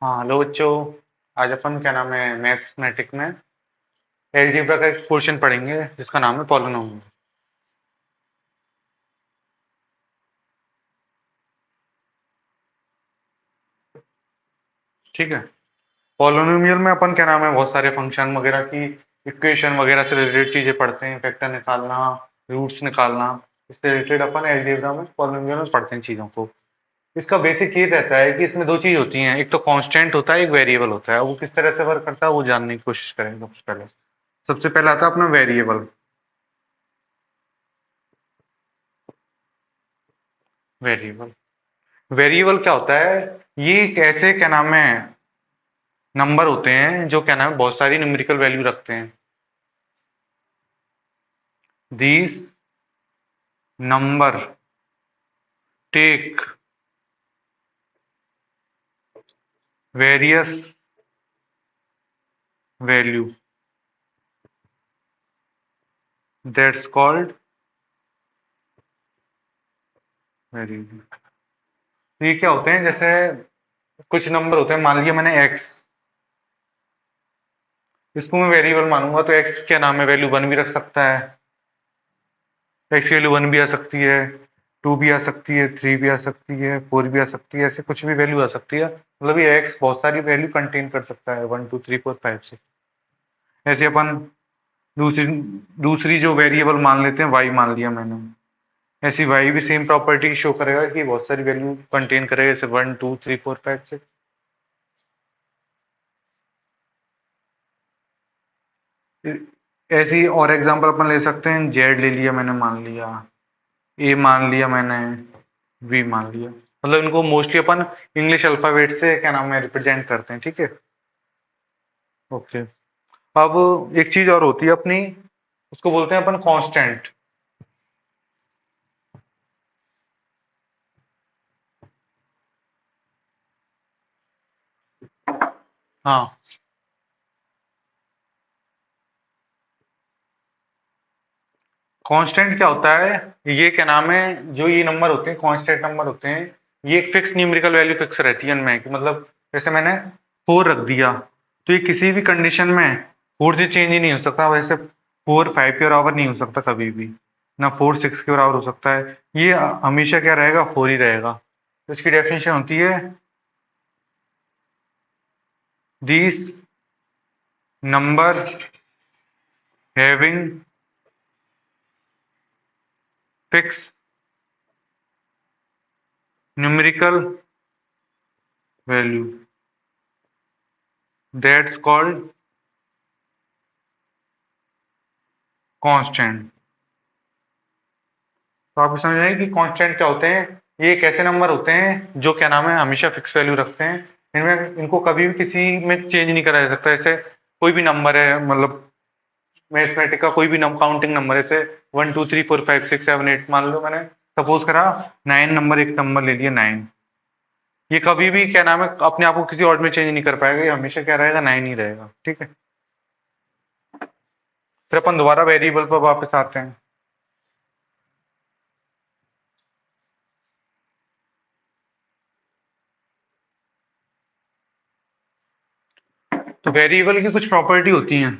हाँ हेलो बच्चों। आज अपन क्या नाम है मैथमेटिक में अलजेब्रा का एक पोर्शन पढ़ेंगे जिसका नाम है पॉलिनोमियल। ठीक है। पॉलिनोमियल में अपन क्या नाम है बहुत सारे फंक्शन वगैरह की इक्वेशन वगैरह से रिलेटेड चीजें पढ़ते हैं, फैक्टर निकालना, रूट्स निकालना। इससे रिलेटेड अपन अलजेब्रा में पॉलिनोमियल में पढ़ते हैं चीजों को। इसका बेसिक ये रहता है कि इसमें दो चीज होती हैं, एक तो कांस्टेंट होता है, एक वेरिएबल होता है। वो किस तरह से वर्क करता है वो जानने की कोशिश करेंगे। सबसे पहले आता है अपना वेरिएबल। वेरिएबल वेरिएबल क्या होता है? ये एक ऐसे क्या नाम है नंबर होते हैं जो क्या नाम है बहुत सारी न्यूमेरिकल वैल्यू रखते हैं। These number take various value, that's called variable. तो ये क्या होते हैं, जैसे कुछ नंबर होते हैं, मान लिया मैंने एक्स, इसको मैं वेरिएबल मानूंगा तो एक्स क्या नाम है वैल्यू वन भी रख सकता है। एक्स की वैल्यू वन भी आ सकती है, टू भी आ सकती है, थ्री भी आ सकती है, फोर भी आ सकती है, ऐसे कुछ भी वैल्यू आ सकती है। मतलब ये एक्स बहुत सारी वैल्यू कंटेन कर सकता है, one two three four five से। ऐसे अपन दूसरी दूसरी जो वेरिएबल मान लेते हैं, वाई मान लिया मैंने, ऐसी वाई भी सेम प्रॉपर्टी शो करेगा कि बहुत सारी वैल्यू कंटेन करेगा, जैसे one two three four five six. ऐसी और एग्जांपल अपन ले सकते हैं, जेड ले लिया मैंने, मान लिया ए मान लिया मैंने, वी मान लिया। मतलब इनको मोस्टली अपन इंग्लिश अल्फाबेट से क्या नाम है रिप्रेजेंट करते हैं। ठीक है। ओके। अब एक चीज और होती है अपनी, उसको बोलते हैं अपन कांस्टेंट। हाँ, कांस्टेंट क्या होता है? ये क्या नाम है, जो ये नंबर होते हैं कांस्टेंट नंबर होते हैं, ये एक फिक्स न्यूमेरिकल वैल्यू फिक्स रहती है इनमें। कि मतलब जैसे मैंने फोर रख दिया तो ये किसी भी कंडीशन में फोर से चेंज ही नहीं हो सकता। वैसे फोर फाइव के बराबर नहीं हो सकता कभी भी, ना फोर सिक्स के बराबर हो सकता है। ये हमेशा क्या रहेगा, फोर ही रहेगा। तो इसकी डेफिनेशन होती है, this number having fix numerical value, that's called constant. तो आप समझ रहे हैं कि कांस्टेंट क्या होते हैं? ये एक ऐसे नंबर होते हैं जो क्या नाम है हमेशा फिक्स वैल्यू रखते हैं। इनमें इनको कभी भी किसी में चेंज नहीं करा जा सकता। जैसे कोई भी नंबर है, मतलब मैथमेटिक का कोई भी काउंटिंग नंबर है, जैसे one two three four five six seven eight, मान लो मैंने सपोज करा नाइन नंबर, एक नंबर ले लिया नाइन। ये कभी भी क्या नाम है अपने आप को किसी और में चेंज नहीं कर पाएगा, ये हमेशा क्या रहेगा, नाइन ही रहेगा। ठीक है। फिर अपन दोबारा वेरिएबल पर वापस आते हैं। तो वेरिएबल की कुछ प्रॉपर्टी होती हैं।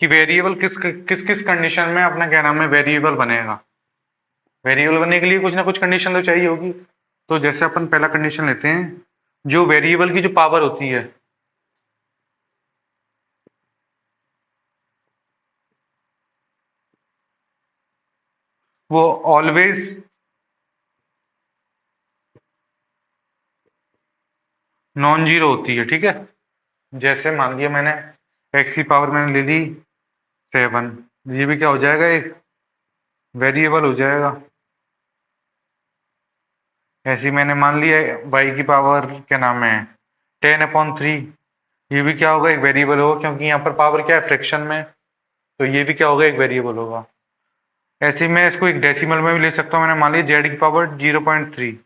कि वेरिएबल किस किस किस कंडीशन में अपना क्या नाम है वेरिएबल बनेगा। वेरिएबल बनने के लिए कुछ ना कुछ कंडीशन तो चाहिए होगी। तो जैसे अपन पहला कंडीशन लेते हैं, जो वेरिएबल की जो पावर होती है वो ऑलवेज नॉन जीरो होती है। ठीक है। जैसे मान लिया मैंने एक्स की पावर मैंने ले ली सेवन, ये भी क्या हो जाएगा, एक वेरिएबल हो जाएगा। ऐसे ही मैंने मान लिया वाई की पावर क्या नाम है टेन अपॉन थ्री, ये भी क्या होगा, एक वेरिएबल होगा, क्योंकि यहाँ पर पावर क्या है, फ्रैक्शन में। तो ये भी क्या होगा, एक वेरिएबल होगा। ऐसे ही मैं इसको एक डेसिमल में भी ले सकता हूँ। मैंने मान लिया जेड की पावर 0.3।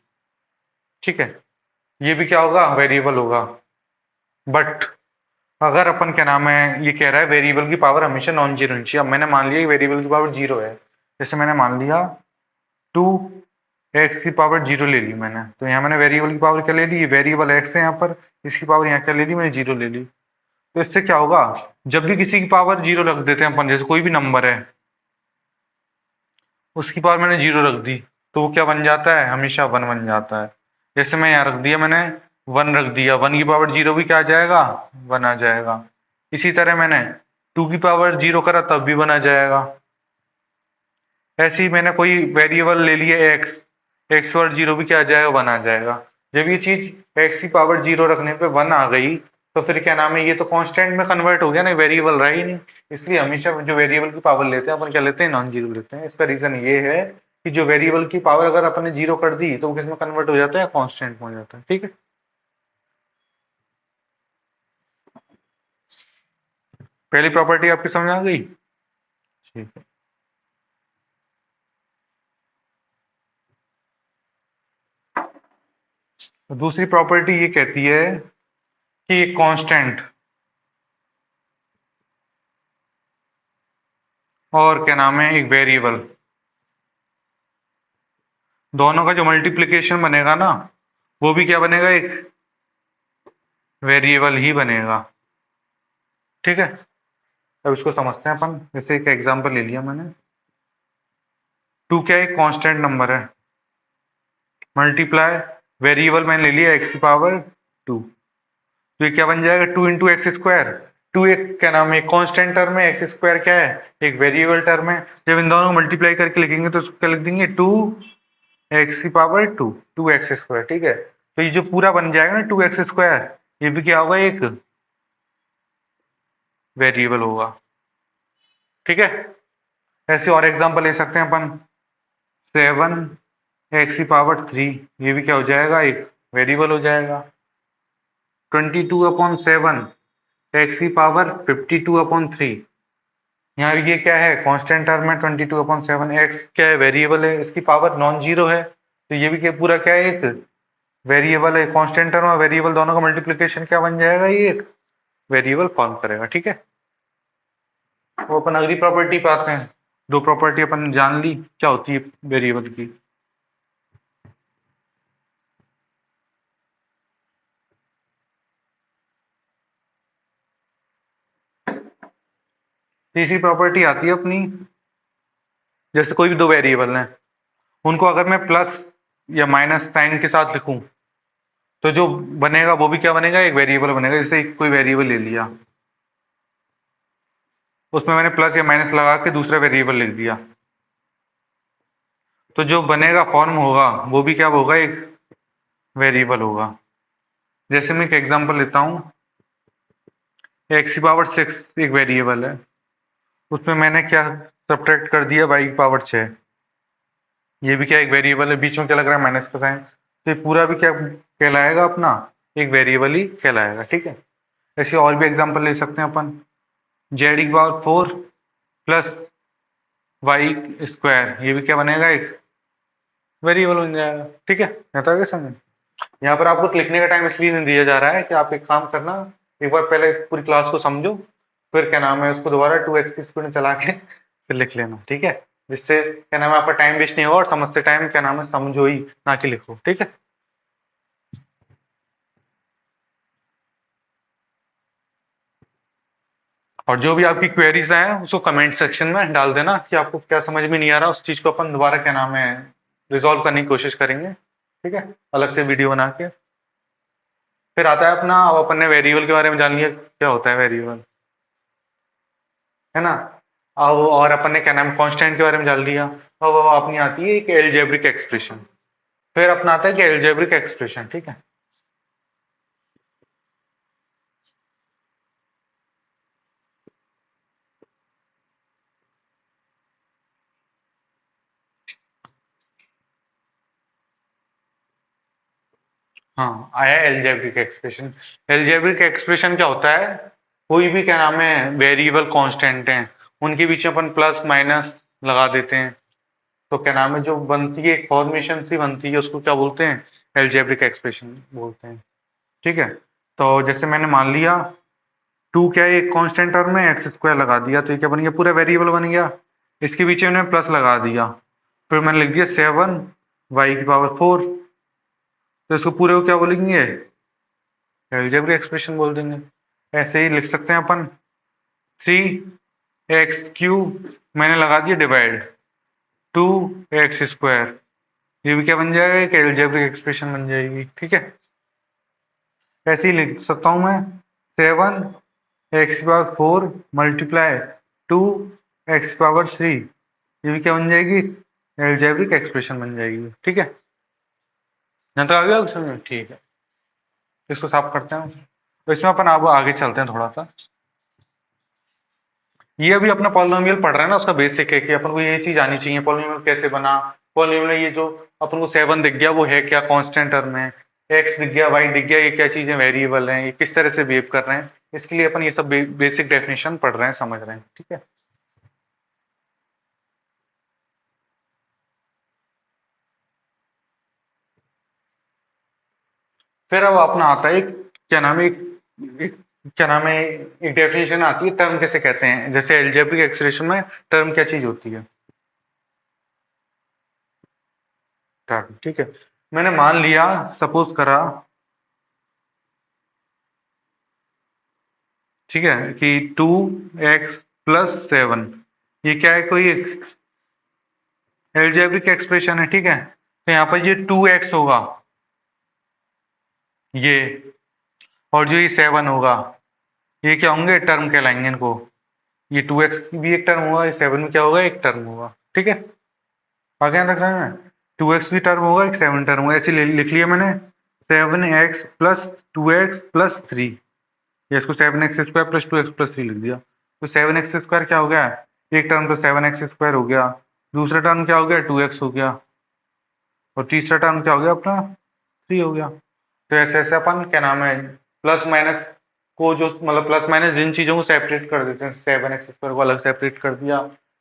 ठीक है। ये भी क्या होगा, वेरिएबल होगा। बट अगर अपन क्या नाम है, ये कह रहा है वेरिएबल की पावर हमेशा नॉन जीरो होनी चाहिए। अब मैंने मान लिया कि वेरिएबल की पावर जीरो है, जैसे मैंने मान लिया 2x की पावर जीरो ले ली मैंने, तो यहाँ मैंने वेरिएबल की पावर क्या ले ली, वेरिएबल x है यहाँ पर, इसकी पावर यहाँ क्या ले ली मैंने, जीरो ले ली। तो इससे क्या होगा, जब भी किसी की पावर जीरो रख देते हैं अपन, जैसे कोई भी नंबर है उसकी पावर मैंने जीरो रख दी, तो वो क्या बन जाता है, हमेशा वन बन जाता है। जैसे मैं यहाँ रख दिया मैंने, वन रख दिया, वन की पावर जीरो भी क्या आ जाएगा, वन आ जाएगा। इसी तरह मैंने टू की पावर जीरो करा तब भी वन आ जाएगा। ऐसे ही मैंने कोई वेरिएबल ले लिया एक्स, एक्स पावर जीरो भी क्या आ जाएगा, वन आ जाएगा। जब ये चीज एक्स की पावर जीरो रखने पे वन आ गई, तो फिर क्या नाम है, ये तो कांस्टेंट में कन्वर्ट हो गया ना, वेरिएबल रहा ही नहीं। इसलिए हमेशा जो वेरिएबल की पावर लेते हैं अपन क्या लेते हैं, नॉन जीरो लेते हैं। इसका रीजन ये है कि जो वेरिएबल की पावर अगर अपन ने जीरो कर दी तो वो किसमें कन्वर्ट हो जाता है, कांस्टेंट में हो जाता है। ठीक है, पहली प्रॉपर्टी आपकी समझ आ गई। ठीक है, तो दूसरी प्रॉपर्टी ये कहती है कि एक कांस्टेंट और क्या नाम है, एक वेरिएबल, दोनों का जो मल्टीप्लिकेशन बनेगा ना, वो भी क्या बनेगा, एक वेरिएबल ही बनेगा। ठीक है, अब इसको समझते हैं अपन। जैसे एक एग्जांपल ले लिया मैंने, टू क्या एक कांस्टेंट नंबर है, मल्टीप्लाई वेरिएबल मैंने ले लिया एक्स की पावर टू, तो ये क्या बन जाएगा, two into x square. Two एक क्या नाम है, कांस्टेंट टर्म है, एक्स स्क्वायर क्या है, एक वेरिएबल टर्म है। जब इन दोनों को मल्टीप्लाई करके लिखेंगे तो उसको क्या लिख देंगे, टू एक्स की power two, two x square. ठीक है, तो ये जो पूरा बन जाएगा ना टू एक्स स्क्वायर, ये भी क्या होगा, एक वेरिएबल होगा। ठीक है, ऐसे और एग्जांपल ले सकते हैं अपन, सेवन एक्स की पावर थ्री, ये भी क्या हो जाएगा, एक वेरिएबल हो जाएगा। 22/7 एक्स की पावर 52/3, यहाँ ये क्या है, कांस्टेंट टर्म है। 22/7 एक्स क्या है, वेरिएबल है, इसकी पावर नॉन जीरो है, तो ये भी क्या पूरा क्या है, एक वेरिएबल है। कांस्टेंट टर्म और वेरिएबल दोनों का मल्टीप्लिकेशन क्या बन जाएगा, ये एक वेरिएबल फॉर्म करेगा। ठीक है, वो अपन अगली प्रॉपर्टी पे आते हैं। दो प्रॉपर्टी अपन जान ली क्या होती है वेरिएबल की। तीसरी प्रॉपर्टी आती है अपनी, जैसे कोई भी दो वेरिएबल हैं, उनको अगर मैं प्लस या माइनस साइन के साथ लिखूं, तो जो बनेगा वो भी क्या बनेगा, एक वेरिएबल बनेगा। जैसे कोई वेरिएबल ले लिया, उसमें मैंने प्लस या माइनस लगा के दूसरा वेरिएबल लिख दिया, तो जो बनेगा फॉर्म होगा वो भी क्या होगा, एक वेरिएबल होगा। जैसे मैं एक एग्जांपल लेता हूँ, एक्स की पावर सिक्स एक वेरिएबल है, उसमें मैंने क्या सब्ट्रैक्ट कर दिया, वाई की पावर छः, ये भी क्या एक वेरिएबल है। बीच में क्या लग रहा है, माइनस का साइन, तो ये पूरा भी क्या कहलाएगा, अपना एक वेरिएबल ही कहलाएगा। ठीक है, ऐसे और भी एग्जांपल ले सकते हैं अपन, जेड की power four plus y square, ये भी क्या बनेगा, एक वेरिएबल बन जाएगा। ठीक है, यहाँ तक समझ। यहाँ पर आपको लिखने का टाइम इसलिए नहीं दिया जा रहा है कि आप एक काम करना, एक बार पहले पूरी क्लास को समझो, फिर क्या नाम है उसको दोबारा टू एक्स की स्पीड में चला के फिर लिख लेना। ठीक है, जिससे क्या नाम है आपका टाइम वेस्ट नहीं होगा, और समझते टाइम क्या नाम है समझो ही, ना कि लिखो। ठीक है, और जो भी आपकी क्वेरीज आए उसको कमेंट सेक्शन में डाल देना कि आपको क्या समझ में नहीं आ रहा, उस चीज को अपन दोबारा क्या नाम है रिजॉल्व करने की कोशिश करेंगे। ठीक है, अलग से वीडियो बना के। फिर आता है अपना, अब अपन ने वेरिएबल के बारे में जान लिया क्या होता है वेरिएबल, है ना। अब और अपन ने क्या नाम कांस्टेंट के बारे में जान लिया। अब अपनी आती है एक एल्जेब्रिक एक्सप्रेशन, फिर अपना आता है कि एल्जेब्रिक एक्सप्रेशन। ठीक है, हाँ आया एल्जेब्रिक एक्सप्रेशन। एल्जेब्रिक एक्सप्रेशन क्या होता है, कोई भी क्या नाम है वेरिएबल कांस्टेंट हैं, उनके बीच में अपन प्लस माइनस लगा देते हैं, तो क्या नाम है जो बनती है एक फॉर्मेशन सी बनती है, उसको क्या बोलते हैं, एल्जेब्रिक एक्सप्रेशन बोलते हैं। ठीक है, तो जैसे मैंने मान लिया टू क्या है, एक कांस्टेंट टर्म में एक्स स्क्वायर लगा दिया तो ये क्या बन गया, पूरा वेरिएबल बन गया। इसके बीच में मैंने प्लस लगा दिया, फिर मैंने लिख दिया 7 y⁴, तो इसको पूरे को क्या बोलेंगे, अलजेब्रिक एक्सप्रेशन बोल देंगे। ऐसे ही लिख सकते हैं अपन 3x³ मैंने लगा दिया डिवाइड 2x², ये भी क्या बन जाएगा, एक अलजेब्रिक एक्सप्रेशन बन जाएगी। ठीक है, ऐसे ही लिख सकता हूं मैं 7x⁴ मल्टीप्लाई 2x⁴, ये भी क्या बन जाएगी, अलजेब्रिक एक्सप्रेशन बन जाएगी। ठीक है, यहाँ तक आ गया समझ में? ठीक है, इसको साफ करते हैं। तो इसमें अपन अब आगे चलते हैं थोड़ा सा। ये अभी अपना पॉलिनोमियल पढ़ रहे हैं ना, उसका बेसिक है कि अपन को ये चीज आनी चाहिए, पॉलिनोमियल कैसे बना। पॉलिनोमियल ये जो अपन को 7 दिख गया वो है क्या, कांस्टेंट टर्म है। एक्स दिख गया, वाई दिख गया, ये क्या चीजें, वेरिएबल हैं, ये किस तरह से बिहेव कर रहे हैं, इसके लिए अपन ये सब बेसिक डेफिनेशन पढ़ रहे हैं, समझ रहे हैं। ठीक है, फिर अब अपना आता है एक, क्या नाम है, एक क्या नाम है, एक डेफिनेशन आती है, टर्म किसे कहते हैं। जैसे एल्जेब्रिक एक्सप्रेशन में टर्म क्या चीज होती है, टर्म। ठीक है, मैंने मान लिया, सपोज करा, ठीक है, कि 2x+7 ये क्या है, कोई एल्जेब्रिक एक्सप्रेशन है। ठीक है, तो यहाँ पर ये 2x होगा ये, और जो ये 7 होगा ये क्या होंगे, टर्म कहलाएंगे इनको। ये 2x भी एक टर्म होगा, ये 7 भी क्या होगा, एक टर्म होगा। ठीक है, आगे ध्यान रखना है, 2x भी टर्म होगा, एक 7 टर्म होगा, ऐसे लिख लिया मैंने 7x+2x+3, या इसको 7x² + 2x+3 लिख दिया। तो 7x² क्या हो गया, एक टर्म तो 7x² हो गया, दूसरा टर्म क्या हो गया, 2x हो गया, और तीसरा टर्म क्या हो गया अपना, 3 हो गया। तो ऐसे ऐसे अपन क्या नाम है, प्लस माइनस को जो मतलब प्लस माइनस जिन चीजों को सेपरेट कर देते हैं, 7x² को अलग सेपरेट कर दिया,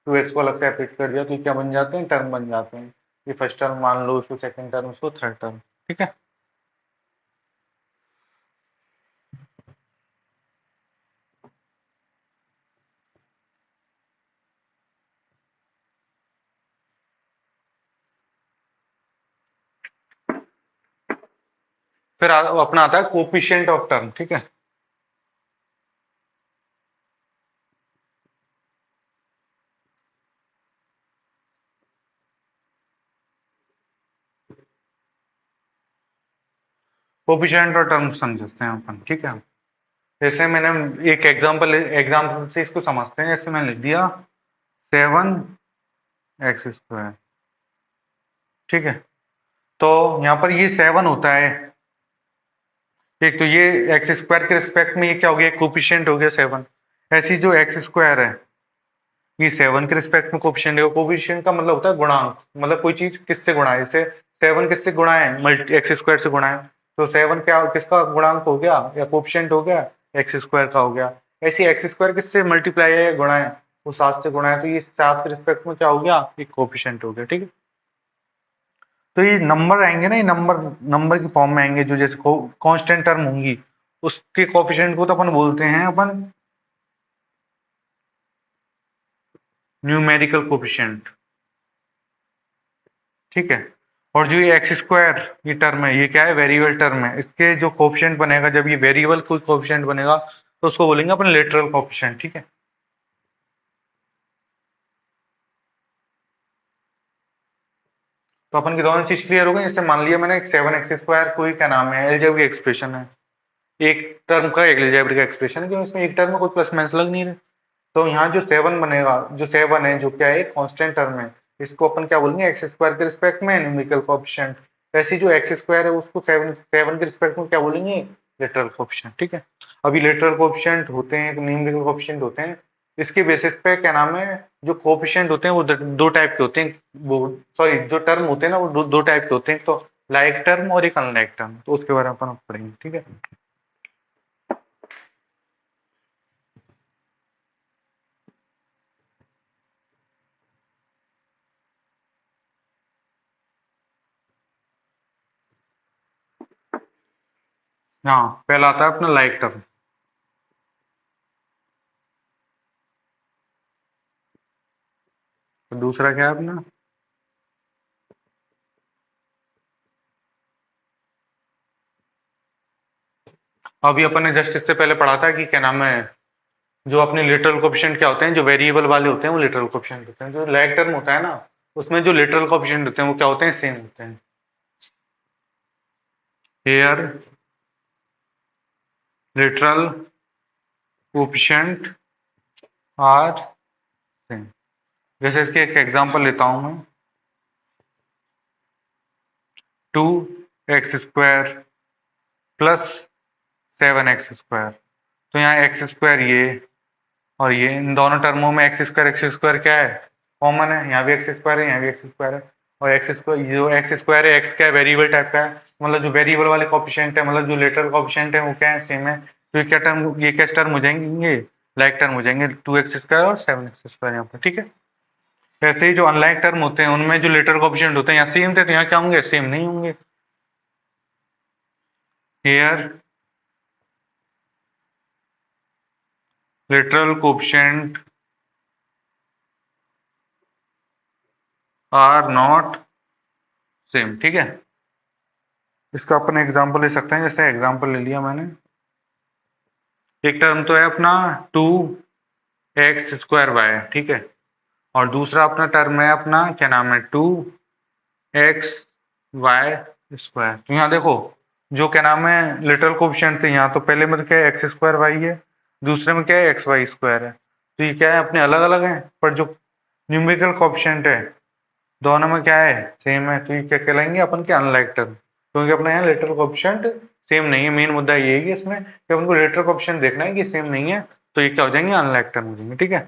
2x को अलग सेपरेट कर दिया, तो ये क्या बन जाते हैं, टर्म बन जाते हैं। ये फर्स्ट टर्म मान लो, उसको सेकंड टर्म, उसको थर्ड टर्म। ठीक है, फिर अपना आता है कोफिशिएंट ऑफ टर्म। ठीक है, कोफिशिएंट और टर्म समझते हैं अपन। ठीक है, जैसे मैंने एक एग्जाम्पल से इसको समझते हैं। जैसे मैंने लिख दिया 7x²। ठीक है, तो यहाँ पर ये 7 होता है, एक तो ये x² के रिस्पेक्ट में ये क्या हो गया, कोफिशिएंट हो गया 7। ऐसी जो x² है ये 7 के रिस्पेक्ट में कोफिशिएंट है। कोफिशिएंट का मतलब होता है गुणांक, मतलब कोई चीज किससे गुणा है। जैसे 7 किससे गुणा है, मल्टी x² से गुणा है, तो 7 क्या किसका गुणांक हो गया, या कोफिशिएंट हो गया, x² का हो गया। ऐसी x² किससे मल्टीप्लाई है, गुणा है, वो 7 से गुणा है, तो ये 7 के रिस्पेक्ट में क्या हो गया, एक कोफिशिएंट हो गया। ठीक है, तो ये नंबर आएंगे ना, ये नंबर नंबर की फॉर्म में आएंगे, जो जैसे कांस्टेंट टर्म होंगी उसके कोफिशिएंट को तो अपन बोलते हैं अपन न्यूमेरिकल कोफिशिएंट। ठीक है, और जो ये x², ये टर्म है, ये क्या है, वेरिएबल टर्म है, इसके जो कोफिशिएंट बनेगा, जब ये वेरिएबल कोई कोफिशिएंट बनेगा तो उसको बोलेंगे अपन लिटरल कोफिशिएंट। ठीक है, तो अपन की दोनों चीज क्लियर हो गई। जैसे मान लिया मैंने 7x² कोई क्या नाम है, अलजेब्रिक एक्सप्रेशन है, एक टर्म का एक अलजेब्रिक एक्सप्रेशन है, जो इसमें एक टर्म में कोई प्लस माइनस लग नहीं रहे। तो यहाँ जो 7 बनेगा, जो 7 है, जो क्या है, कांस्टेंट टर्म है, इसको अपन क्या बोलेंगे, x² के रिस्पेक्ट में न्यूमेरिकल कोएफिशिएंट। वैसे जो x² है उसको 7 के रिस्पेक्ट में क्या बोलेंगे, लिटरल कोएफिशिएंट। ठीक है, अभी लिटरल कोएफिशिएंट होते हैं, न्यूमेरिकल कोएफिशिएंट होते हैं, इसके बेसिस पे क्या नाम है, जो कोएफिशिएंट होते हैं वो दो टाइप के होते हैं, वो सॉरी जो टर्म होते हैं ना वो दो टाइप के होते हैं, तो लाइक टर्म और एक अनलाइक टर्म, तो उसके बारे में अपन पढ़ेंगे। ठीक है, हाँ, पहला आता है अपना लाइक टर्म। दूसरा क्या है अपना, अभी अपन ने जस्ट इससे पहले पढ़ा था कि क्या नाम है, जो अपने लिटरल कोएफिशिएंट क्या होते हैं, जो वेरिएबल वाले होते हैं वो लिटरल कोएफिशिएंट होते हैं, जो लैग टर्म होता है ना उसमें जो लिटरल कोएफिशिएंट होते हैं वो क्या होते हैं, सेम होते हैं। Here literal coefficient are same. जैसे इसके एक एग्जांपल लेता हूं मैं, 2x² प्लस 7x²। तो यहाँ x² ये और ये, इन दोनों टर्मों में x² क्या है, कॉमन है। यहाँ भी x² है, यहाँ भी x² है। और जो x² है, x क्या है, वेरिएबल टाइप का है, मतलब जो वेरिएबल वाले कोएफिशिएंट है, मतलब जो लिटरल कोएफिशिएंट है वो क्या है, सेम है। तो ये क्या टर्म, ये क्या टर्म हो जाएंगे, ये लाइक टर्म हो जाएंगे, 2x² और 7x² यहाँ पर, ठीक है। ऐसे ही जो अनलाइक टर्म होते हैं उनमें जो लिटरल कोएफिशिएंट होते हैं यहाँ सेम थे, तो यहाँ क्या होंगे, सेम नहीं होंगे। Here literal coefficient are not same, ठीक है। इसका अपन एग्जांपल ले सकते हैं, जैसे एग्जांपल ले लिया मैंने, एक टर्म तो है अपना 2x² y, ठीक है, और दूसरा अपना टर्म है अपना क्या नाम है, 2x y²। तो यहाँ देखो जो क्या नाम है लिटरल कोएफिशिएंट थे, यहाँ तो पहले में तो क्या है x² y है, दूसरे में क्या है xy²। है तो ये क्या है, अपने अलग अलग हैं, पर जो न्यूमेरिकल कोएफिशिएंट है दोनों में क्या है, सेम है। तो ये क्या कहलाएंगे अपन के, अनलाइक टर्म, क्योंकि अपने यहाँ लिटरल कोएफिशिएंट सेम नहीं है। मेन मुद्दा ये है कि इसमें कि अपन को लिटरल कोएफिशिएंट देखना है कि सेम नहीं है, तो ये क्या हो जाएंगे, अनलाइक टर्म हो जाएंगे, ठीक है।